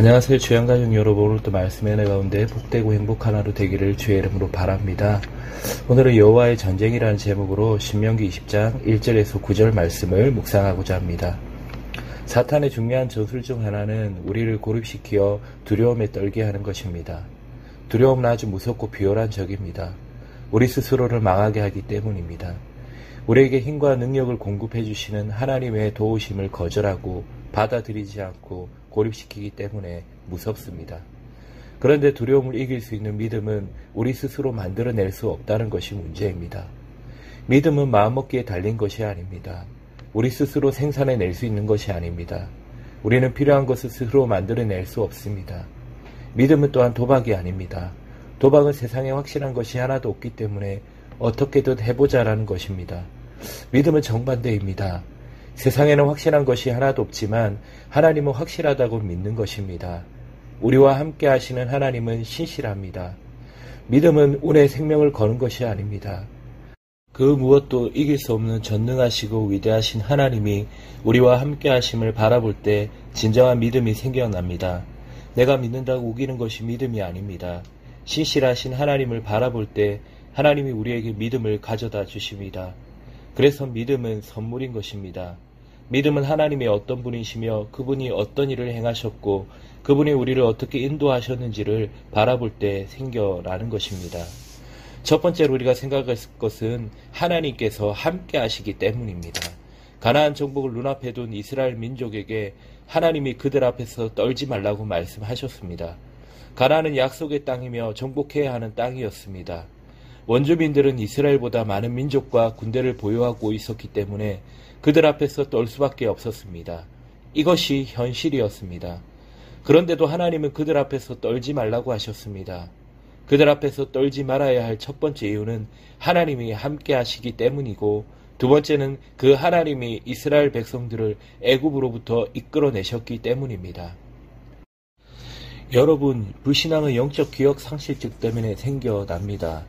안녕하세요. 주양가족 여러분, 오늘도 말씀의 은혜 가운데 복되고 행복한 하루 되기를 주의 이름으로 바랍니다. 오늘은 여호와의 전쟁이라는 제목으로 신명기 20장 1절에서 9절 말씀을 묵상하고자 합니다. 사탄의 중요한 전술 중 하나는 우리를 고립시키어 두려움에 떨게 하는 것입니다. 두려움은 아주 무섭고 비열한 적입니다. 우리 스스로를 망하게 하기 때문입니다. 우리에게 힘과 능력을 공급해 주시는 하나님의 도우심을 거절하고 받아들이지 않고 고립시키기 때문에 무섭습니다. 그런데 두려움을 이길 수 있는 믿음은 우리 스스로 만들어낼 수 없다는 것이 문제입니다. 믿음은 마음먹기에 달린 것이 아닙니다. 우리 스스로 생산해낼 수 있는 것이 아닙니다. 우리는 필요한 것을 스스로 만들어낼 수 없습니다. 믿음은 또한 도박이 아닙니다. 도박은 세상에 확실한 것이 하나도 없기 때문에 어떻게든 해보자라는 것입니다. 믿음은 정반대입니다. 세상에는 확실한 것이 하나도 없지만 하나님은 확실하다고 믿는 것입니다. 우리와 함께 하시는 하나님은 신실합니다. 믿음은 운에 생명을 거는 것이 아닙니다. 그 무엇도 이길 수 없는 전능하시고 위대하신 하나님이 우리와 함께 하심을 바라볼 때 진정한 믿음이 생겨납니다. 내가 믿는다고 우기는 것이 믿음이 아닙니다. 신실하신 하나님을 바라볼 때 하나님이 우리에게 믿음을 가져다 주십니다. 그래서 믿음은 선물인 것입니다. 믿음은 하나님이 어떤 분이시며 그분이 어떤 일을 행하셨고 그분이 우리를 어떻게 인도하셨는지를 바라볼 때 생겨나는 것입니다. 첫 번째로 우리가 생각할 것은 하나님께서 함께 하시기 때문입니다. 가나안 정복을 눈앞에 둔 이스라엘 민족에게 하나님이 그들 앞에서 떨지 말라고 말씀하셨습니다. 가나안은 약속의 땅이며 정복해야 하는 땅이었습니다. 원주민들은 이스라엘보다 많은 민족과 군대를 보유하고 있었기 때문에 그들 앞에서 떨 수밖에 없었습니다. 이것이 현실이었습니다. 그런데도 하나님은 그들 앞에서 떨지 말라고 하셨습니다. 그들 앞에서 떨지 말아야 할 첫 번째 이유는 하나님이 함께 하시기 때문이고, 두 번째는 그 하나님이 이스라엘 백성들을 애굽으로부터 이끌어내셨기 때문입니다. 여러분, 불신앙은 영적 기억 상실증 때문에 생겨납니다.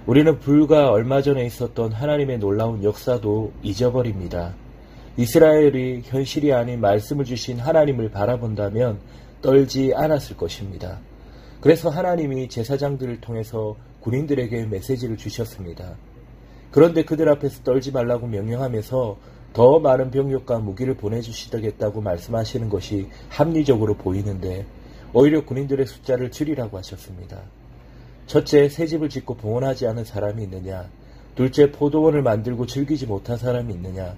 우리는 불과 얼마 전에 있었던 하나님의 놀라운 역사도 잊어버립니다. 이스라엘이 현실이 아닌 말씀을 주신 하나님을 바라본다면 떨지 않았을 것입니다. 그래서 하나님이 제사장들을 통해서 군인들에게 메시지를 주셨습니다. 그런데 그들 앞에서 떨지 말라고 명령하면서 더 많은 병력과 무기를 보내주시겠다고 말씀하시는 것이 합리적으로 보이는데 오히려 군인들의 숫자를 줄이라고 하셨습니다. 첫째, 새집을 짓고 봉헌하지 않은 사람이 있느냐? 둘째, 포도원을 만들고 즐기지 못한 사람이 있느냐?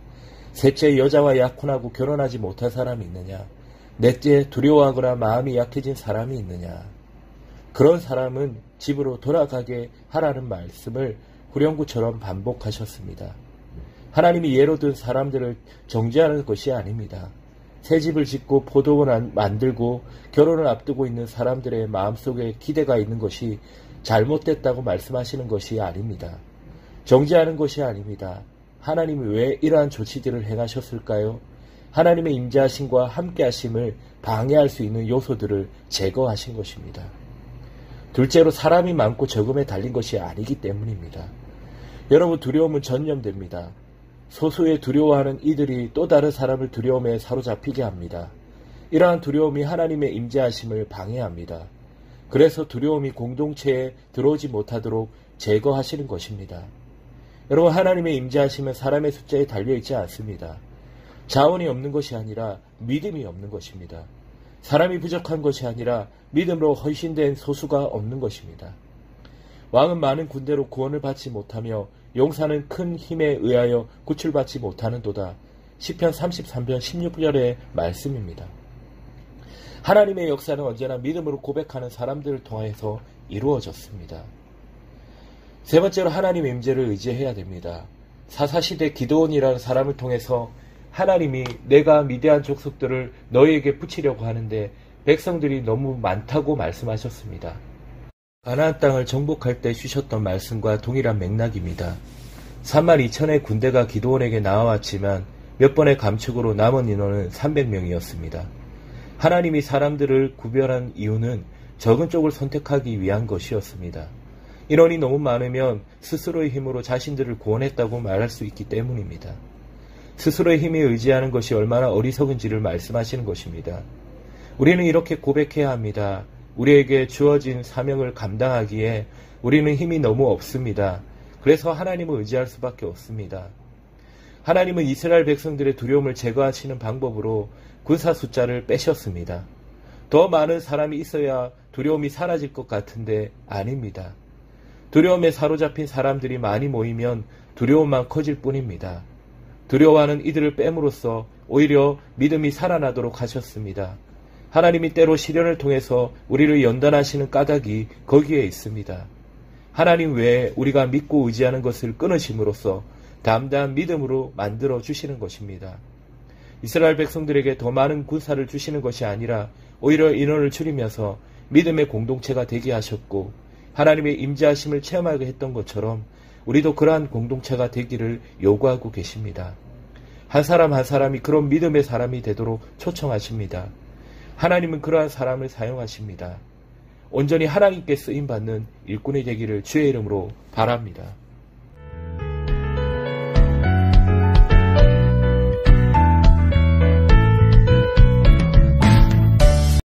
셋째, 여자와 약혼하고 결혼하지 못한 사람이 있느냐? 넷째, 두려워하거나 마음이 약해진 사람이 있느냐? 그런 사람은 집으로 돌아가게 하라는 말씀을 후렴구처럼 반복하셨습니다. 하나님이 예로 든 사람들을 정죄하는 것이 아닙니다. 새 집을 짓고 포도원 만들고 결혼을 앞두고 있는 사람들의 마음속에 기대가 있는 것이 잘못됐다고 말씀하시는 것이 아닙니다. 정죄하는 것이 아닙니다. 하나님이 왜 이러한 조치들을 행하셨을까요? 하나님의 임재하심과 함께하심을 방해할 수 있는 요소들을 제거하신 것입니다. 둘째로 사람이 많고 적음에 달린 것이 아니기 때문입니다. 여러분, 두려움은 전염됩니다. 소수의 두려워하는 이들이 또 다른 사람을 두려움에 사로잡히게 합니다. 이러한 두려움이 하나님의 임재하심을 방해합니다. 그래서 두려움이 공동체에 들어오지 못하도록 제거하시는 것입니다. 여러분, 하나님의 임재하심은 사람의 숫자에 달려있지 않습니다. 자원이 없는 것이 아니라 믿음이 없는 것입니다. 사람이 부족한 것이 아니라 믿음으로 헌신된 소수가 없는 것입니다. 왕은 많은 군대로 구원을 받지 못하며 용사는 큰 힘에 의하여 구출받지 못하는도다. 시편 33편 16절의 말씀입니다. 하나님의 역사는 언제나 믿음으로 고백하는 사람들을 통해서 이루어졌습니다. 세 번째로 하나님의 임재를 의지해야 됩니다. 사사시대 기드온이라는 사람을 통해서 하나님이 내가 위대한 족속들을 너희에게 붙이려고 하는데 백성들이 너무 많다고 말씀하셨습니다. 가나안 땅을 정복할 때 주셨던 말씀과 동일한 맥락입니다. 32,000의 군대가 기드온에게 나와왔지만 몇 번의 감축으로 남은 인원은 300명이었습니다. 하나님이 사람들을 구별한 이유는 적은 쪽을 선택하기 위한 것이었습니다. 인원이 너무 많으면 스스로의 힘으로 자신들을 구원했다고 말할 수 있기 때문입니다. 스스로의 힘에 의지하는 것이 얼마나 어리석은지를 말씀하시는 것입니다. 우리는 이렇게 고백해야 합니다. 우리에게 주어진 사명을 감당하기에 우리는 힘이 너무 없습니다. 그래서 하나님을 의지할 수밖에 없습니다. 하나님은 이스라엘 백성들의 두려움을 제거하시는 방법으로 군사 숫자를 빼셨습니다. 더 많은 사람이 있어야 두려움이 사라질 것 같은데 아닙니다. 두려움에 사로잡힌 사람들이 많이 모이면 두려움만 커질 뿐입니다. 두려워하는 이들을 뺨으로써 오히려 믿음이 살아나도록 하셨습니다. 하나님이 때로 시련을 통해서 우리를 연단하시는 까닭이 거기에 있습니다. 하나님 외에 우리가 믿고 의지하는 것을 끊으심으로써 담대한 믿음으로 만들어 주시는 것입니다. 이스라엘 백성들에게 더 많은 군사를 주시는 것이 아니라 오히려 인원을 줄이면서 믿음의 공동체가 되게 하셨고 하나님의 임재하심을 체험하게 했던 것처럼 우리도 그러한 공동체가 되기를 요구하고 계십니다. 한 사람 한 사람이 그런 믿음의 사람이 되도록 초청하십니다. 하나님은 그러한 사람을 사용하십니다. 온전히 하나님께 쓰임받는 일꾼이 되기를 주의 이름으로 바랍니다.